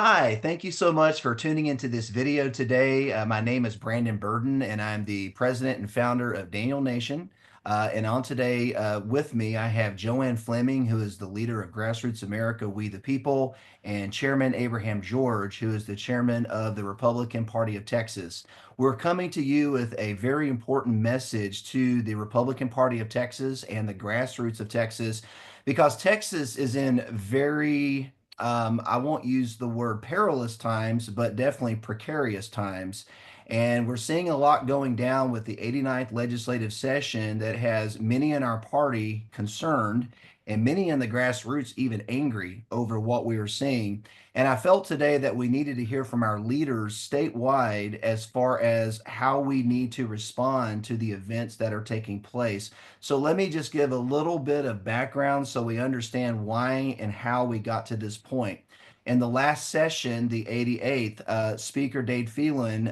Hi, thank you so much for tuning into this video today. My name is Brandon Burden, and I'm the president and founder of Daniel Nation. And on today with me, I have JoAnn Fleming, who is the leader of Grassroots America, We the People, and Chairman Abraham George, who is the chairman of the Republican Party of Texas. We're coming to you with a very important message to the Republican Party of Texas and the grassroots of Texas, because Texas is in very I won't use the word perilous times, but definitely precarious times. And we're seeing a lot going down with the 89th legislative session that has many in our party concerned and many in the grassroots even angry over what we are seeing. And I felt today that we needed to hear from our leaders statewide as far as how we need to respond to the events that are taking place. So let me just give a little bit of background so we understand why and how we got to this point. In the last session, the 88th, Speaker Dade Phelan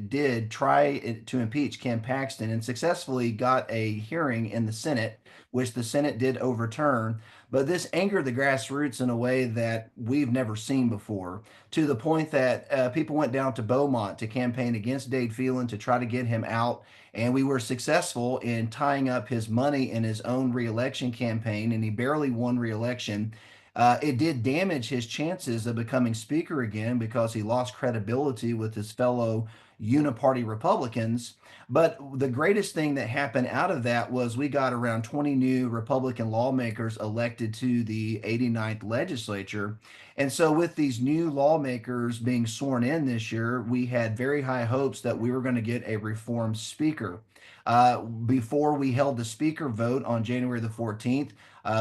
did try to impeach Ken Paxton and successfully got a hearing in the Senate, which the Senate did overturn. But this angered the grassroots in a way that we've never seen before, to the point that people went down to Beaumont to campaign against Dade Phelan to try to get him out. And we were successful in tying up his money in his own reelection campaign, and he barely won reelection. It did damage his chances of becoming speaker again because he lost credibility with his fellow uniparty Republicans. But the greatest thing that happened out of that was we got around 20 new Republican lawmakers elected to the 89th legislature. And so, with these new lawmakers being sworn in this year, we had very high hopes that we were going to get a reformed speaker. Before we held the speaker vote on January the 14th,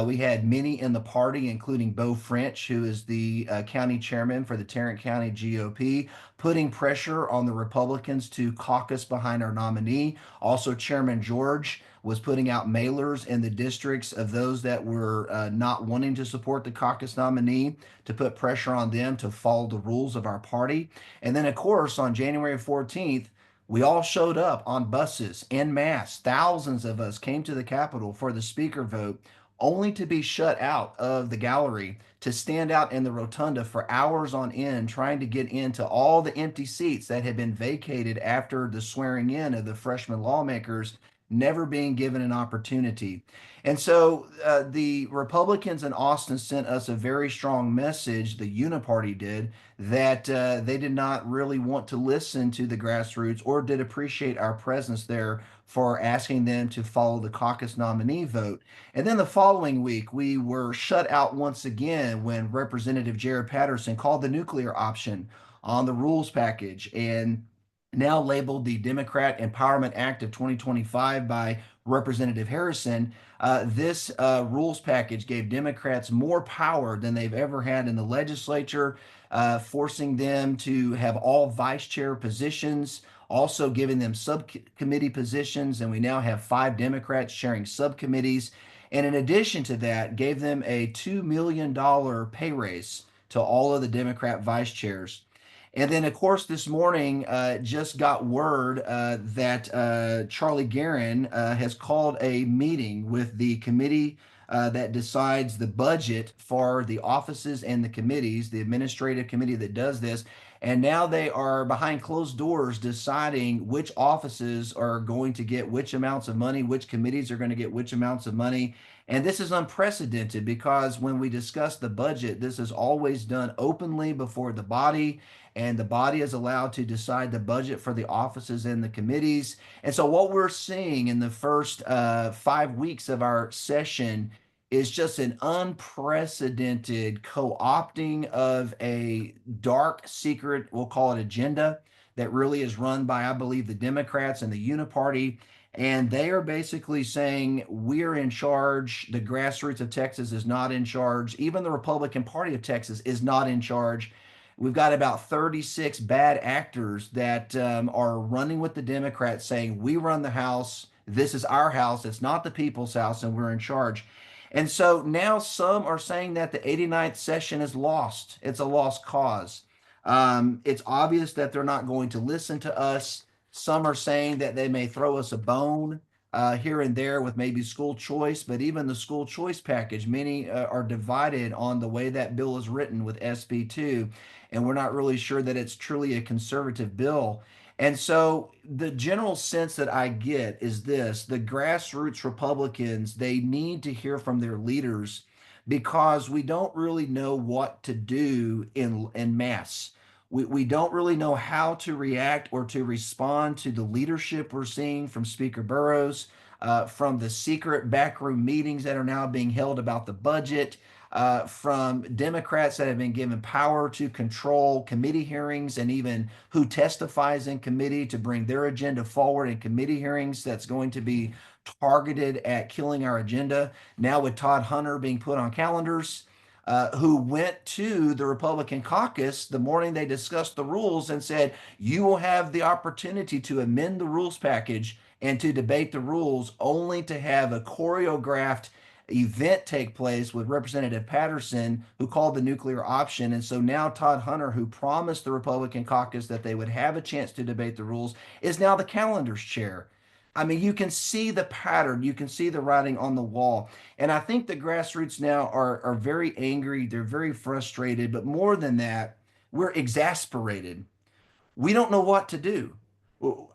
we had many in the party, including Beau French, who is the county chairman for the Tarrant County GOP, putting pressure on the Republicans to caucus behind our nominee. Also, Chairman George was putting out mailers in the districts of those that were not wanting to support the caucus nominee to put pressure on them to follow the rules of our party. And then, of course, on January 14th, we all showed up on buses en masse. Thousands of us came to the Capitol for the speaker vote, only to be shut out of the gallery to stand out in the rotunda for hours on end, trying to get into all the empty seats that had been vacated after the swearing in of the freshman lawmakers, never being given an opportunity. And so the Republicans in Austin sent us a very strong message, the Uniparty did, that they did not really want to listen to the grassroots or did appreciate our presence there for asking them to follow the caucus nominee vote. And then the following week, we were shut out once again when Representative Jared Patterson called the nuclear option on the rules package and now labeled the Democrat Empowerment Act of 2025 by Representative Harrison. This rules package gave Democrats more power than they've ever had in the legislature, forcing them to have all vice chair positions, also giving them subcommittee positions. And we now have 5 Democrats sharing subcommittees. And in addition to that, gave them a $2 million pay raise to all of the Democrat vice chairs. And then, of course, this morning just got word that Charlie Guerin has called a meeting with the committee that decides the budget for the offices and the committees, the administrative committee that does this. And now they are behind closed doors deciding which offices are going to get which amounts of money, which committees are going to get which amounts of money. And this is unprecedented because when we discuss the budget, this is always done openly before the body, and the body is allowed to decide the budget for the offices and the committees. And so, what we're seeing in the first 5 weeks of our session is just an unprecedented co-opting of a dark secret, we'll call it agenda, that really is run by, I believe, the Democrats and the Uniparty. And they are basically saying we're in charge. The grassroots of Texas is not in charge. Even the Republican Party of Texas is not in charge. We've got about 36 bad actors that are running with the Democrats saying, we run the House. This is our house. It's not the people's house, and we're in charge. And so now some are saying that the 89th session is lost. It's a lost cause. It's obvious that they're not going to listen to us. Some are saying that they may throw us a bone. here and there with maybe school choice, but even the school choice package, many are divided on the way that bill is written with SB2, and we're not really sure that it's truly a conservative bill. And so the general sense that I get is this: the grassroots Republicans, they need to hear from their leaders because we don't really know what to do in mass. We don't really know how to react or to respond to the leadership we're seeing from Speaker Burrows, from the secret backroom meetings that are now being held about the budget, from Democrats that have been given power to control committee hearings and even who testifies in committee to bring their agenda forward in committee hearings that's going to be targeted at killing our agenda. Now, with Todd Hunter being put on calendars, who went to the Republican caucus the morning they discussed the rules and said, you will have the opportunity to amend the rules package and to debate the rules, only to have a choreographed event take place with Representative Patterson, who called the nuclear option. And so now Todd Hunter, who promised the Republican caucus that they would have a chance to debate the rules, is now the calendar's chair. I mean, you can see the pattern, you can see the writing on the wall. And I think the grassroots now are very angry, they're very frustrated, but more than that, we're exasperated. We don't know what to do.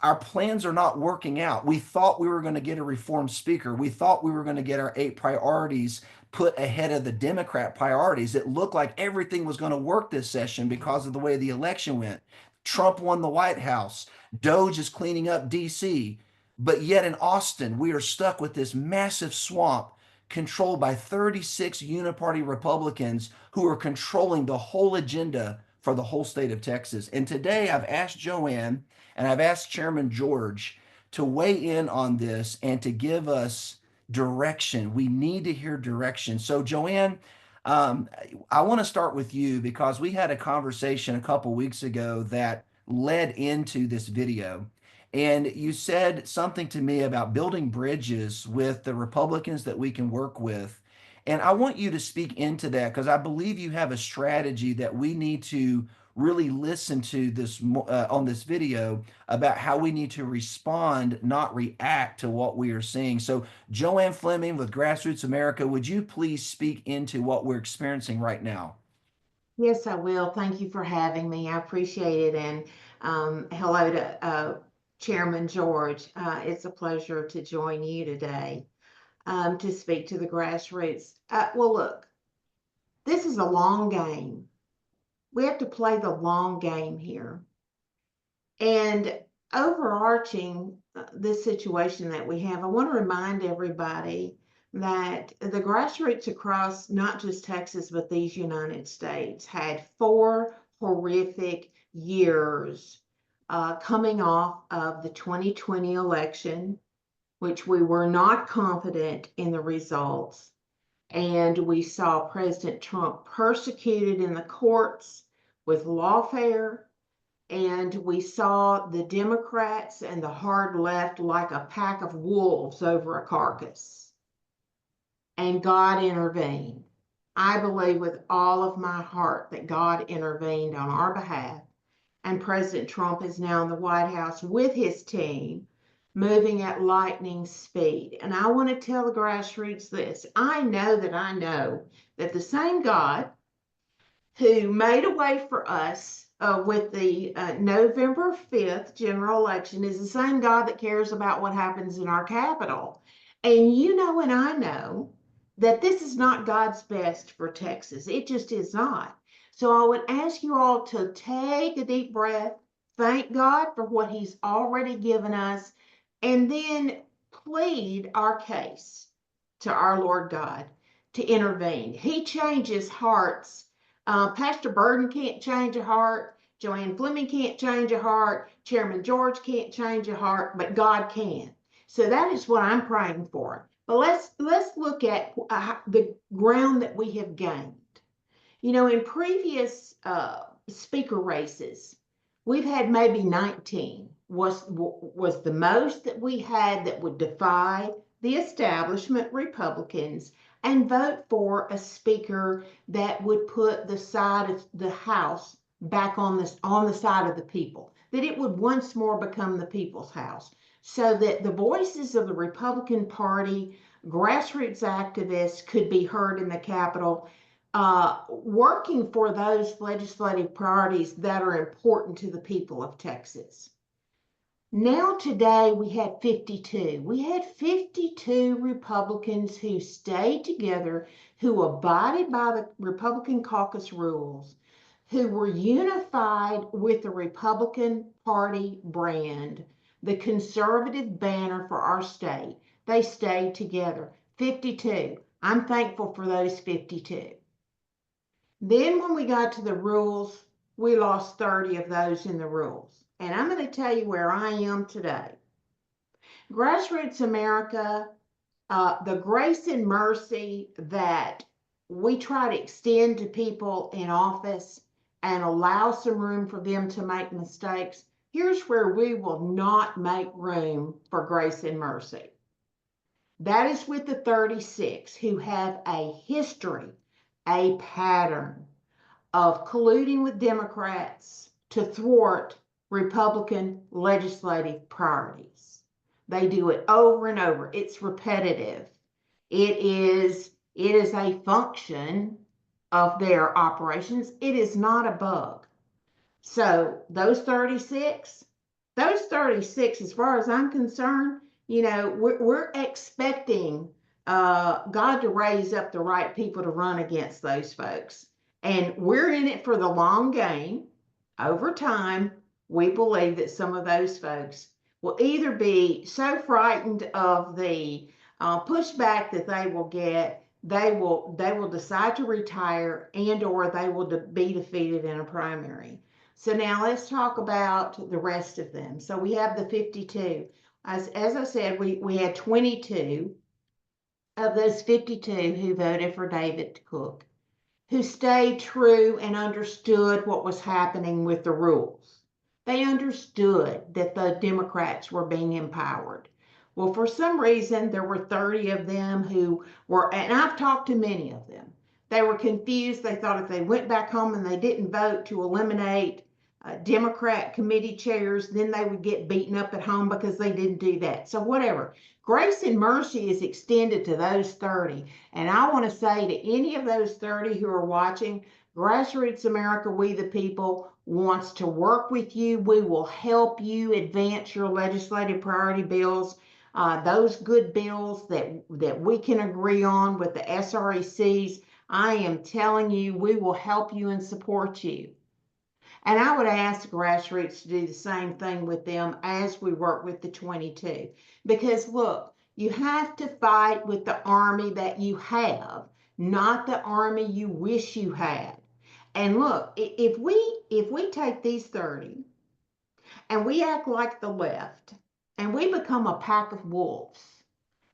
Our plans are not working out. We thought we were going to get a reformed speaker. We thought we were going to get our 8 priorities put ahead of the Democrat priorities. It looked like everything was going to work this session because of the way the election went. Trump won the White House. Doge is cleaning up DC. But yet in Austin, we are stuck with this massive swamp controlled by 36 uniparty Republicans who are controlling the whole agenda for the whole state of Texas. And today I've asked JoAnn and I've asked Chairman George to weigh in on this and to give us direction. We need to hear direction. So, JoAnn, um, I want to start with you because we had a conversation a couple weeks ago that led into this video. And you said something to me about building bridges with the Republicans that we can work with. And I want you to speak into that because I believe you have a strategy that we need to really listen to this on this video about how we need to respond, not react to what we are seeing. So, JoAnn Fleming with Grassroots America, would you please speak into what we're experiencing right now? Yes, I will. Thank you for having me. I appreciate it. And hello to Chairman George. It's a pleasure to join you today to speak to the grassroots. Well, look, this is a long game. We have to play the long game here. And overarching this situation that we have, I want to remind everybody that the grassroots across not just Texas, but these United States had 4 horrific years coming off of the 2020 election, which we were not confident in the results. And we saw President Trump persecuted in the courts with lawfare, and we saw the Democrats and the hard left like a pack of wolves over a carcass. And God intervened. I believe with all of my heart that God intervened on our behalf. And President Trump is now in the White House with his team, moving at lightning speed. And I want to tell the grassroots this. I know that the same God who made a way for us with the November 5th general election is the same God that cares about what happens in our capital. And you know, and I know that this is not God's best for Texas. It just is not. So I would ask you all to take a deep breath, thank God for what He's already given us, and then plead our case to our Lord God to intervene. He changes hearts. Pastor Burden can't change a heart. JoAnn Fleming can't change a heart. Chairman George can't change a heart, but God can. So that is what I'm praying for. But let's look at the ground that we have gained. You know, in previous speaker races, we've had maybe 19 was the most that we had that would defy the establishment Republicans and vote for a speaker that would put the side of the House back on the side of the people, that it would once more become the people's house. so that the voices of the Republican Party, grassroots activists could be heard in the Capitol, working for those legislative priorities that are important to the people of Texas. Now, today, we had 52. We had 52 Republicans who stayed together, who abided by the Republican caucus rules, who were unified with the Republican Party brand, the conservative banner for our state. They stayed together. 52. I'm thankful for those 52. Then when we got to the rules, we lost 30 of those in the rules. And I'm going to tell you where I am today. Grassroots America, the grace and mercy that we try to extend to people in office and allow some room for them to make mistakes, here's where we will not make room for grace and mercy. That is with the 36 who have a history, a pattern of colluding with Democrats to thwart Republican legislative priorities. They do it over and over. It's repetitive. It is a function of their operations. It is not a bug. So those 36, as far as I'm concerned, we're expecting God to raise up the right people to run against those folks. And we're in it for the long game. Over time, we believe that some of those folks will either be so frightened of the pushback that they will get, they will decide to retire, and or they will be defeated in a primary. So now let's talk about the rest of them. So we have the 52. As I said, we had 22 of those 52 who voted for David Cook, who stayed true and understood what was happening with the rules. They understood that the Democrats were being empowered. Well, for some reason, there were 30 of them who were, and I've talked to many of them, they were confused. They thought if they went back home and they didn't vote to eliminate Democrat committee chairs, then they would get beaten up at home because they didn't do that. So whatever. Grace and mercy is extended to those 30. And I want to say to any of those 30 who are watching, Grassroots America, we the people, wants to work with you. We will help you advance your legislative priority bills, those good bills that we can agree on with the SRECs. I am telling you, we will help you and support you. And I would ask grassroots to do the same thing with them as we work with the 22. Because look, you have to fight with the army that you have, not the army you wish you had. And look, if we take these 30 and we act like the left and we become a pack of wolves,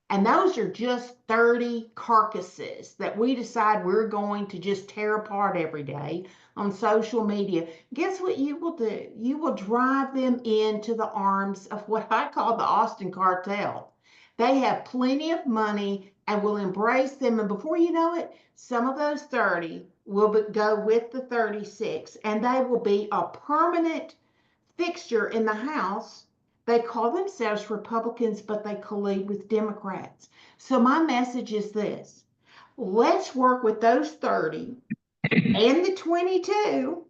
and those are just 30 carcasses that we decide we're going to just tear apart every day on social media. Guess what you will do? You will drive them into the arms of what I call the Austin cartel. They have plenty of money and will embrace them. And before you know it, some of those 30 will go with the 36, and they will be a permanent fixture in the House. They call themselves Republicans, but they collude with Democrats. So my message is this: let's work with those 30 and the 22.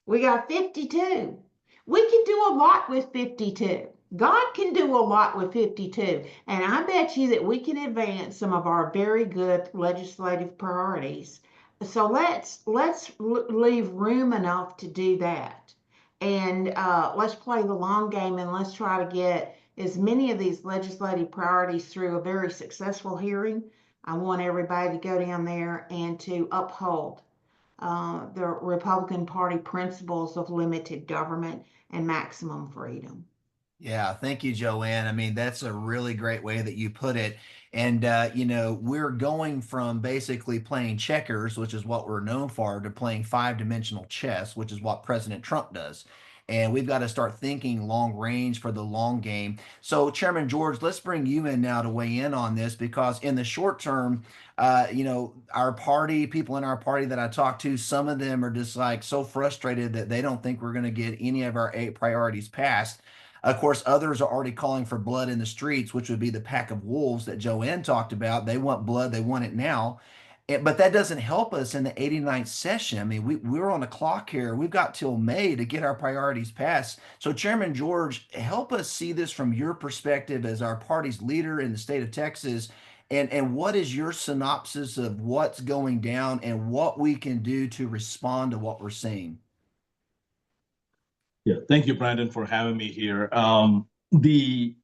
We got 52. We can do a lot with 52. God can do a lot with 52. And I bet you that we can advance some of our very good legislative priorities. So let's leave room enough to do that. And let's play the long game, and let's try to get as many of these legislative priorities through a very successful hearing. I want everybody to go down there and to uphold the Republican Party principles of limited government and maximum freedom. Yeah, thank you, JoAnn. I mean, that's a really great way that you put it. And, we're going from basically playing checkers, which is what we're known for, to playing five-dimensional chess, which is what President Trump does. And we've got to start thinking long range for the long game. So, Chairman George, let's bring you in now to weigh in on this, because in the short term, our party, people in our party that I talk to, some of them are just like so frustrated that they don't think we're going to get any of our eight priorities passed. Of course, others are already calling for blood in the streets, which would be the pack of wolves that JoAnn talked about. They want blood, they want it now. But that doesn't help us in the 89th session. I mean, we're on the clock here. We've got till May to get our priorities passed. So, Chairman George, help us see this from your perspective as our party's leader in the state of Texas. And what is your synopsis of what's going down and what we can do to respond to what we're seeing? Yeah, thank you, Brandon, for having me here. The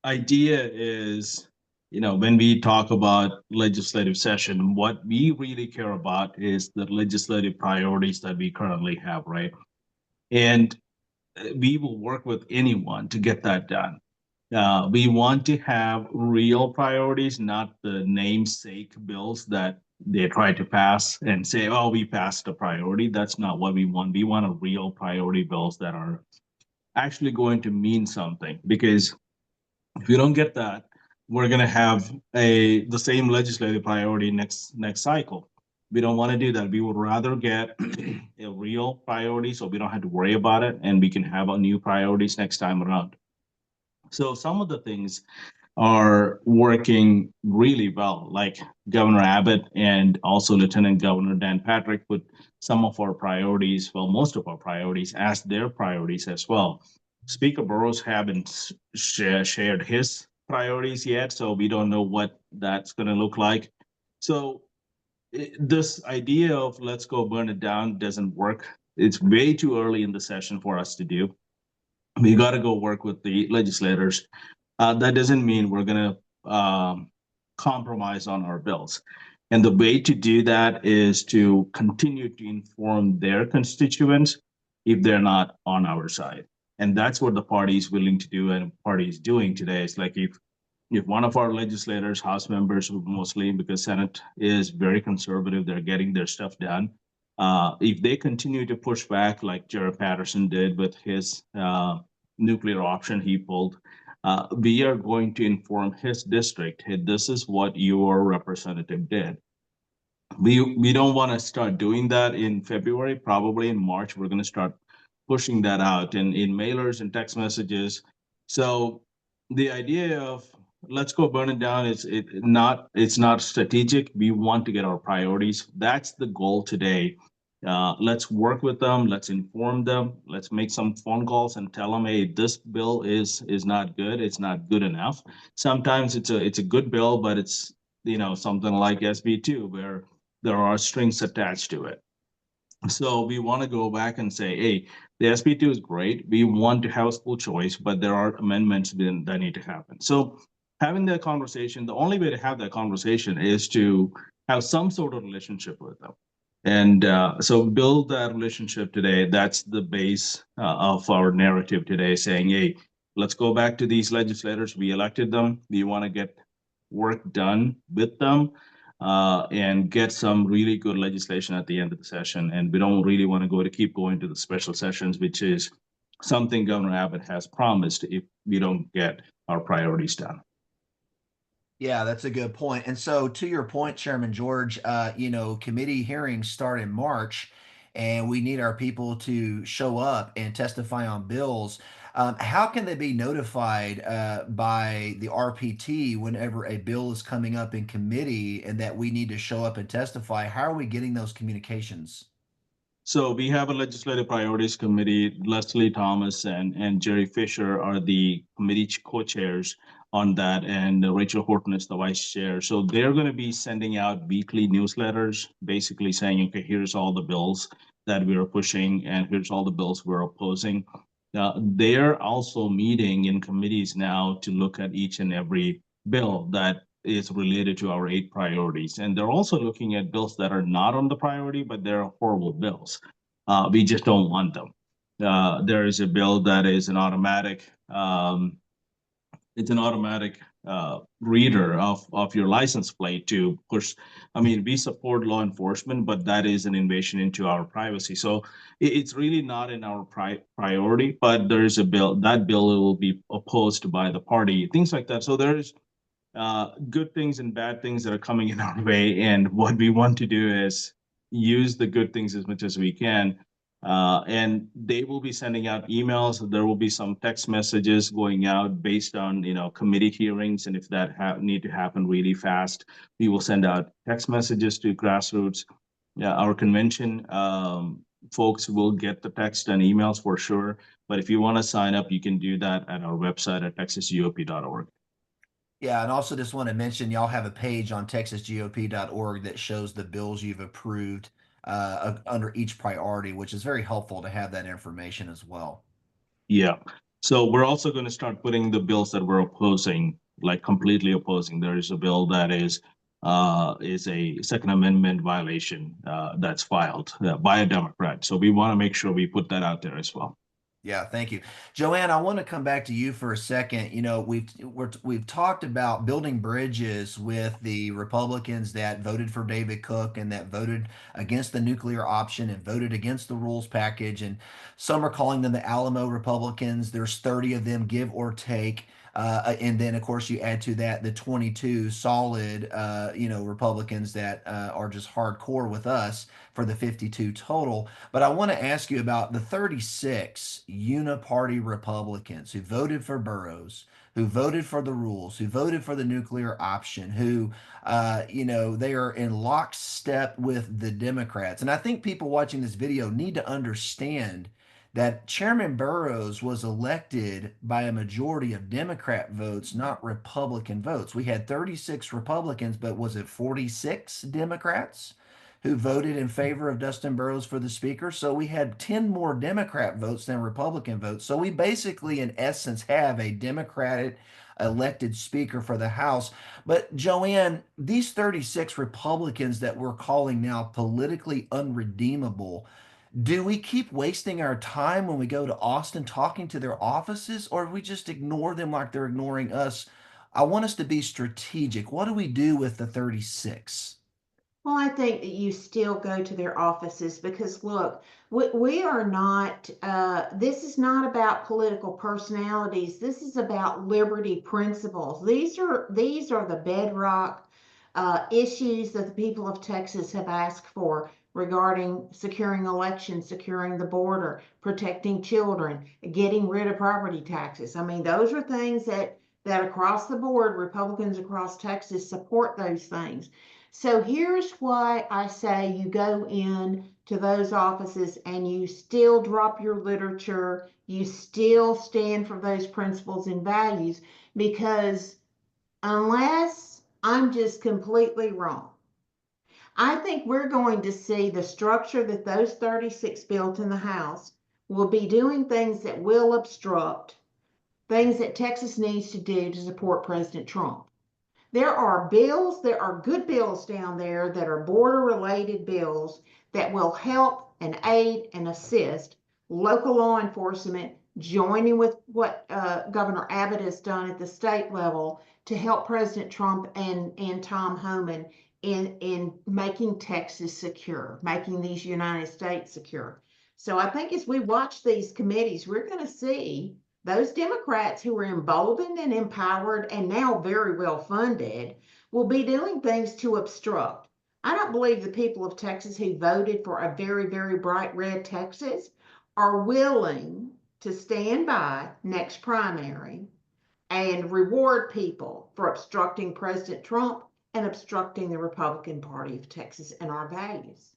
idea is, when we talk about legislative session, what we really care about is the legislative priorities that we currently have, right? And we will work with anyone to get that done. We want to have real priorities, not the namesake bills that they try to pass and say, oh, we passed a priority. That's not what we want. We want a real priority bills that are actually going to mean something. Because if you don't get that, we're going to have the same legislative priority next cycle. We don't want to do that. We would rather get a real priority so we don't have to worry about it and we can have a new priorities next time around. So some of the things are working really well, like Governor Abbott and also Lieutenant Governor Dan Patrick put some of our priorities, well, most of our priorities as their priorities as well. Speaker Burrows haven't shared his priorities yet, so we don't know what that's going to look like. So this idea of let's go burn it down doesn't work. It's way too early in the session for us to do. We got to go work with the legislators. That doesn't mean we're going to compromise on our bills. And the way to do that is to continue to inform their constituents if they're not on our side. And that's what the party is willing to do and party is doing today. It's like if one of our legislators, House members, mostly because Senate is very conservative, they're getting their stuff done. If they continue to push back like Jared Patterson did with his nuclear option he pulled, we are going to inform his district, hey, this is what your representative did. We don't want to start doing that in February. Probably in March, we're going to start pushing that out in mailers and text messages. So the idea of let's go burn it down it's not strategic. We want to get our priorities. That's the goal today. Let's work with them. Let's inform them. Let's make some phone calls and tell them, hey, this bill is not good. It's not good enough. Sometimes it's a good bill, but it's something like SB2 where there are strings attached to it. So we want to go back and say, hey, the SB2 is great. We want to have school choice, but there are amendments that need to happen. So having that conversation, the only way to have that conversation is to have some sort of relationship with them. And so build that relationship today. That's the base of our narrative today, saying, hey, let's go back to these legislators. We elected them. We want to get work done with them and get some really good legislation at the end of the session. And we don't really want to keep going to the special sessions, which is something Governor Abbott has promised if we don't get our priorities done. Yeah, that's a good point. And so, to your point, Chairman George, committee hearings start in March, and we need our people to show up and testify on bills. How can they be notified by the RPT whenever a bill is coming up in committee and that we need to show up and testify? How are we getting those communications? So we have a legislative priorities committee. Leslie Thomas and Jerry Fisher are the committee co-chairs on that, and Rachel Horton is the vice chair. So they're going to be sending out weekly newsletters, basically saying, okay, here's all the bills that we are pushing, and here's all the bills we're opposing. They're also meeting in committees now to look at each and every bill that is related to our 8 priorities. And they're also looking at bills that are not on the priority, but they're horrible bills. We just don't want them. There is a bill that is an automatic, it's an automatic reader of your license plate to push. I mean, we support law enforcement, but that is an invasion into our privacy. So it's really not in our priority, but there is a bill, that bill will be opposed by the party, things like that. So there's good things and bad things that are coming in our way. And what we want to do is use the good things as much as we can. And they will be sending out emails. There will be some text messages going out based on, committee hearings. And if that need to happen really fast, we will send out text messages to grassroots. Yeah, our convention folks will get the text and emails for sure. But if you want to sign up, you can do that at our website at texasgop.org. Yeah, and also just want to mention y'all have a page on texasgop.org that shows the bills you've approved under each priority, which is very helpful to have that information as well. Yeah. So we're also going to start putting the bills that we're opposing, like completely opposing. There is a bill that is a Second Amendment violation that's filed by a Democrat. So we want to make sure we put that out there as well. Yeah, thank you. JoAnn, I want to come back to you for a second. We've talked about building bridges with the Republicans that voted for David Cook and that voted against the nuclear option and voted against the rules package. And some are calling them the Alamo Republicans. There's 30 of them, give or take. And then, of course, you add to that the 22 solid, Republicans that are just hardcore with us for the 52 total. But I want to ask you about the 36 uniparty Republicans who voted for Burroughs, who voted for the rules, who voted for the nuclear option, who, they are in lockstep with the Democrats. And I think people watching this video need to understand that Chairman Burroughs was elected by a majority of Democrat votes, not Republican votes. We had 36 Republicans, but was it 46 Democrats who voted in favor of Dustin Burroughs for the speaker? So we had 10 more Democrat votes than Republican votes. So we basically, in essence, have a Democratic elected speaker for the House. But JoAnn, these 36 Republicans that we're calling now politically unredeemable, do we keep wasting our time when we go to Austin talking to their offices, or do we just ignore them like they're ignoring us? I want us to be strategic. What do we do with the 36? Well, I think that you still go to their offices because look, we are not, this is not about political personalities. This is about liberty principles. These are the bedrock issues that the people of Texas have asked for regarding securing elections, securing the border, protecting children, getting rid of property taxes. I mean, those are things that across the board, Republicans across Texas support those things. So here's why I say you go in to those offices and you still drop your literature, you still stand for those principles and values, because unless I'm just completely wrong, I think we're going to see the structure that those 36 built in the House will be doing things that will obstruct things that Texas needs to do to support President Trump. There are bills, there are good bills down there that are border related bills that will help and aid and assist local law enforcement, joining with what Governor Abbott has done at the state level to help President Trump and Tom Homan in making Texas secure, making these United States secure. So I think as we watch these committees, we're going to see those Democrats who are emboldened and empowered and now very well funded will be doing things to obstruct. I don't believe the people of Texas who voted for a very, very bright red Texas are willing to stand by next primary and reward people for obstructing President Trump and obstructing the Republican Party of Texas and our values.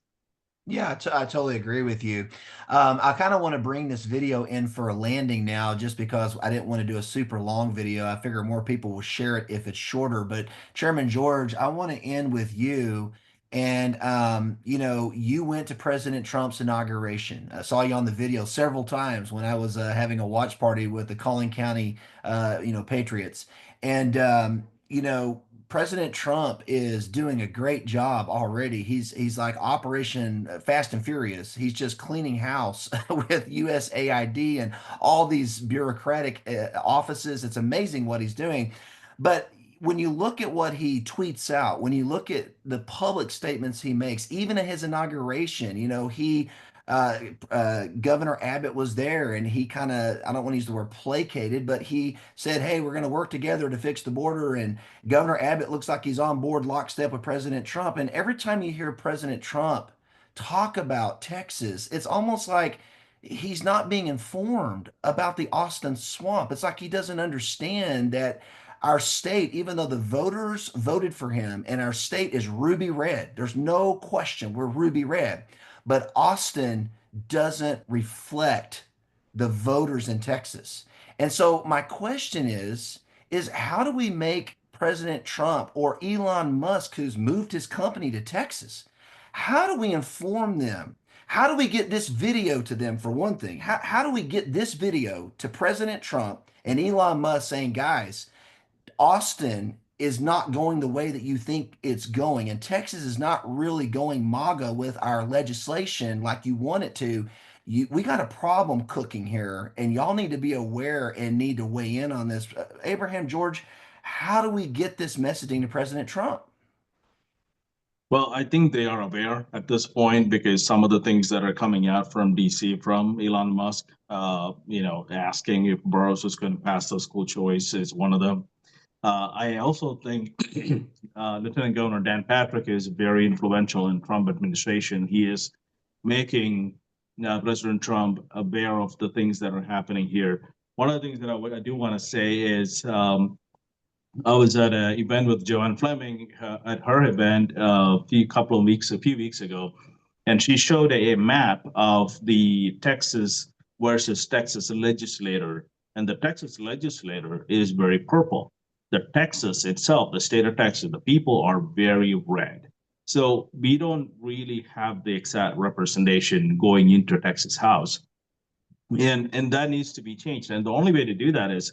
Yeah, I totally agree with you. I kind of want to bring this video in for a landing now, just because I didn't want to do a super long video. I figure more people will share it if it's shorter. But Chairman George, I want to end with you. And you went to President Trump's inauguration. I saw you on the video several times when I was having a watch party with the Collin County, Patriots. And President Trump is doing a great job already. He's like Operation Fast and Furious. He's just cleaning house with USAID and all these bureaucratic offices. It's amazing what he's doing. But when you look at what he tweets out, when you look at the public statements he makes, even at his inauguration, uh, Governor Abbott was there and he kind of, I don't want to use the word placated, but he said, hey, we're going to work together to fix the border. And Governor Abbott looks like he's on board lockstep with President Trump. And every time you hear President Trump talk about Texas, it's almost like he's not being informed about the Austin swamp. It's like he doesn't understand that our state, even though the voters voted for him and our state is ruby red, there's no question we're ruby red, but Austin doesn't reflect the voters in Texas. And so my question is how do we make President Trump or Elon Musk, who's moved his company to Texas, how do we inform them? How do we get this video to them, for one thing? How do we get this video to President Trump and Elon Musk saying, guys, Austin is not going the way that you think it's going, and Texas is not really going MAGA with our legislation like you want it to. We got a problem cooking here, and y'all need to be aware and need to weigh in on this. Abraham, George, how do we get this messaging to President Trump? Well, I think they are aware at this point because some of the things that are coming out from DC from Elon Musk, asking if Burroughs is going to pass the school choice is one of them. I also think Lieutenant Governor Dan Patrick is very influential in Trump administration. He is making President Trump aware of the things that are happening here. One of the things that I do want to say is I was at an event with JoAnn Fleming at her event a few weeks ago, and she showed a map of the Texas versus Texas legislator, and the Texas legislator is very purple. The Texas itself, the state of Texas, the people are very red. So we don't really have the exact representation going into Texas House, and that needs to be changed. And the only way to do that is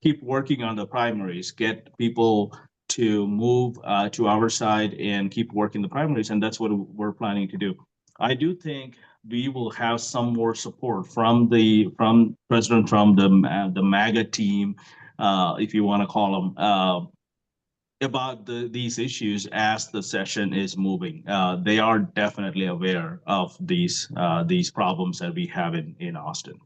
keep working on the primaries, get people to move to our side and keep working the primaries. And that's what we're planning to do. I do think we will have some more support from President Trump, the MAGA team, if you want to call them, about these issues as the session is moving. They are definitely aware of these problems that we have in Austin.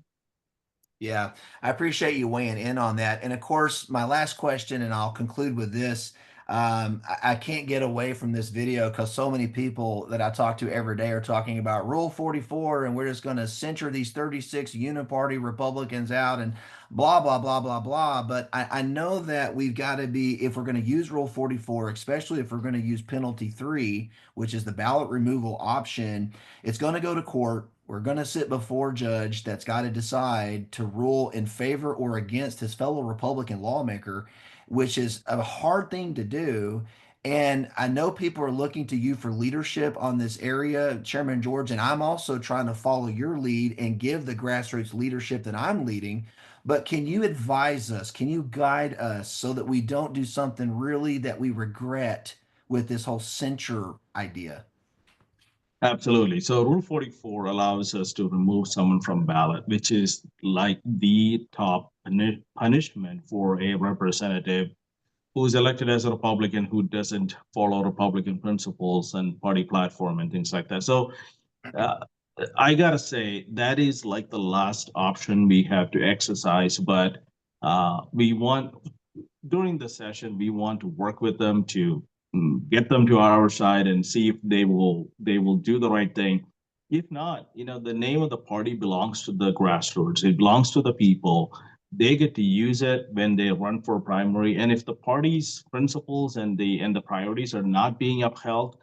Yeah, I appreciate you weighing in on that. And of course, my last question, and I'll conclude with this. I can't get away from this video because so many people that I talk to every day are talking about Rule 44, and we're just going to censure these 36 uniparty Republicans out and blah, blah, blah, blah, blah. But I know that we've got to be, if we're going to use Rule 44, especially if we're going to use penalty 3, which is the ballot removal option, it's going to go to court. We're going to sit before a judge that's got to decide to rule in favor or against his fellow Republican lawmaker, which is a hard thing to do. And I know people are looking to you for leadership on this area, Chairman George, and I'm also trying to follow your lead and give the grassroots leadership that I'm leading. But can you advise us? Can you guide us so that we don't do something really that we regret with this whole censure idea? Absolutely. So Rule 44 allows us to remove someone from ballot, which is like the top punishment for a representative who is elected as a Republican who doesn't follow Republican principles and party platform and things like that. So uh, I gotta say that is like the last option we have to exercise, but we want during the session, we want to work with them to get them to our side and see if they will do the right thing. If not, the name of the party belongs to the grassroots. It belongs to the people. They get to use it when they run for primary. And if the party's principles and the priorities are not being upheld,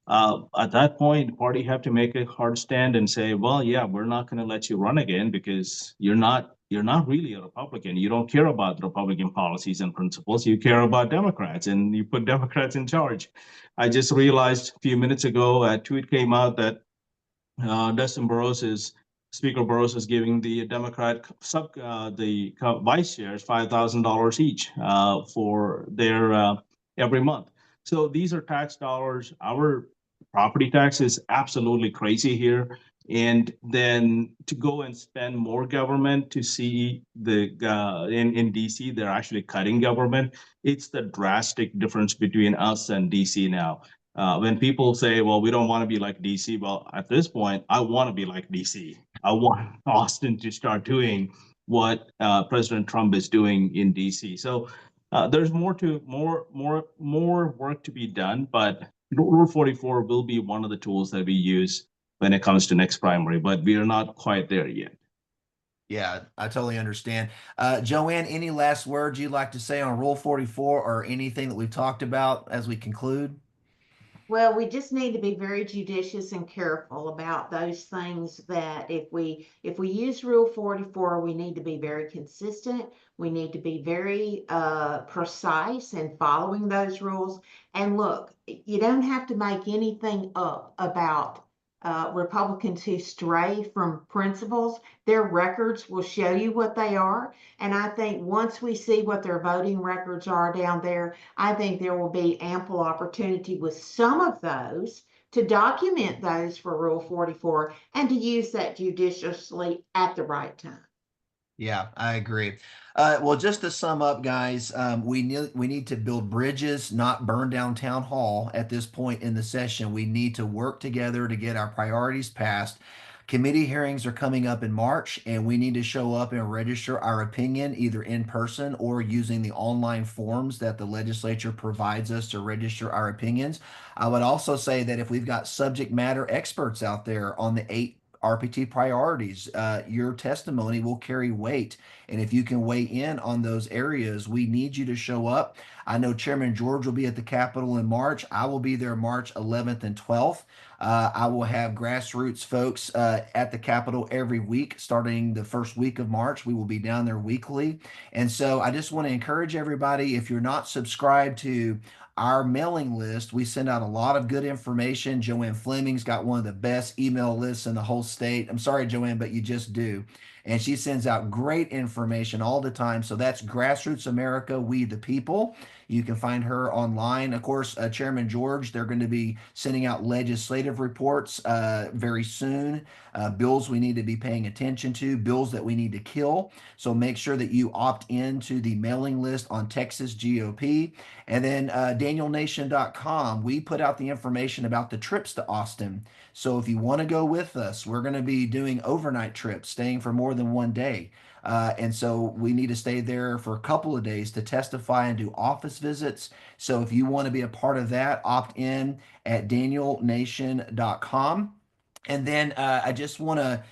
at that point, the party have to make a hard stand and say, well, yeah, we're not going to let you run again because you're not really a Republican. You don't care about Republican policies and principles. You care about Democrats, and you put Democrats in charge. I just realized a few minutes ago, a tweet came out that Dustin Burrows is Speaker Burrows is giving the Democrat the vice chairs $5,000 each for their every month. So these are tax dollars. Our property tax is absolutely crazy here. And then to go and spend more government to see in DC, they're actually cutting government. It's the drastic difference between us and DC now. When people say, well, we don't want to be like DC, well, at this point, I want to be like DC. I want Austin to start doing what President Trump is doing in DC. So there's more work to be done, but Rule 44 will be one of the tools that we use when it comes to next primary, but we are not quite there yet. Yeah, I totally understand. JoAnn, any last words you'd like to say on Rule 44 or anything that we've talked about as we conclude? Well, we just need to be very judicious and careful about those things that if we use Rule 44, we need to be very consistent. We need to be very precise in following those rules. And look, you don't have to make anything up about Republicans who stray from principles. Their records will show you what they are. And I think once we see what their voting records are down there, I think there will be ample opportunity with some of those to document those for Rule 44 and to use that judiciously at the right time. Yeah, I agree. Well, just to sum up, guys, we need to build bridges, not burn down town hall at this point in the session. We need to work together to get our priorities passed. Committee hearings are coming up in March, and we need to show up and register our opinion either in person or using the online forms that the legislature provides us to register our opinions. I would also say that if we've got subject matter experts out there on the 8 RPT priorities, your testimony will carry weight. And if you can weigh in on those areas, we need you to show up. I know Chairman George will be at the Capitol in March. I will be there March 11th and 12th. I will have grassroots folks at the Capitol every week, starting the first week of March. We will be down there weekly. And so I just want to encourage everybody, if you're not subscribed to our mailing list, we send out a lot of good information. JoAnn Fleming's got one of the best email lists in the whole state. I'm sorry, JoAnn, but you just do. And she sends out great information all the time. So that's Grassroots America, We the People. You can find her online. Of course, Chairman George, they're going to be sending out legislative reports very soon. Bills we need to be paying attention to, bills that we need to kill. So make sure that you opt into the mailing list on Texas GOP. And then DanielNation.com, we put out the information about the trips to Austin. So if you want to go with us, we're going to be doing overnight trips, staying for more than one day. And so we need to stay there for a couple of days to testify and do office visits. So if you want to be a part of that, opt in at DanielNation.com. And then I just want to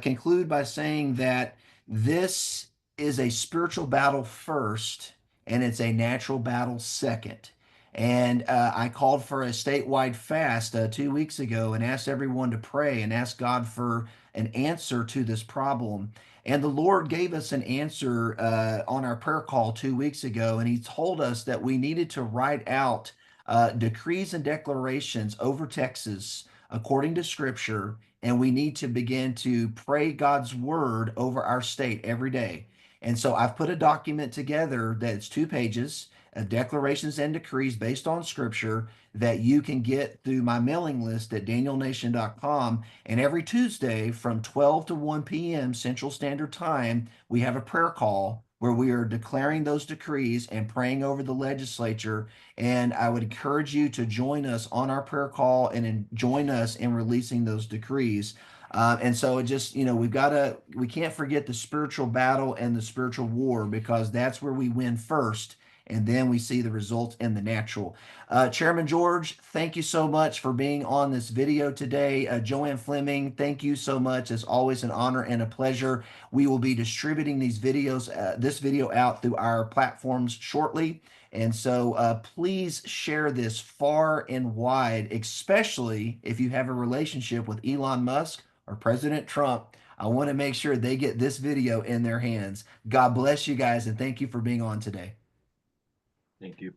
conclude by saying that this is a spiritual battle first, and it's a natural battle second. And I called for a statewide fast 2 weeks ago and asked everyone to pray and ask God for an answer to this problem. And the Lord gave us an answer on our prayer call 2 weeks ago, and He told us that we needed to write out decrees and declarations over Texas according to Scripture, and we need to begin to pray God's word over our state every day. And so I've put a document together that's 2 pages, declarations and decrees based on Scripture that you can get through my mailing list at danielnation.com. And every Tuesday from 12 to 1 p.m. Central Standard Time, we have a prayer call where we are declaring those decrees and praying over the legislature. And I would encourage you to join us on our prayer call and join us in releasing those decrees. And so it just, we can't forget the spiritual battle and the spiritual war, because that's where we win first. And then we see the results in the natural. Chairman George, thank you so much for being on this video today. JoAnn Fleming, thank you so much. It's always an honor and a pleasure. We will be distributing these videos, this video out through our platforms shortly. And so please share this far and wide, especially if you have a relationship with Elon Musk or President Trump. I want to make sure they get this video in their hands. God bless you guys, and thank you for being on today. Thank you.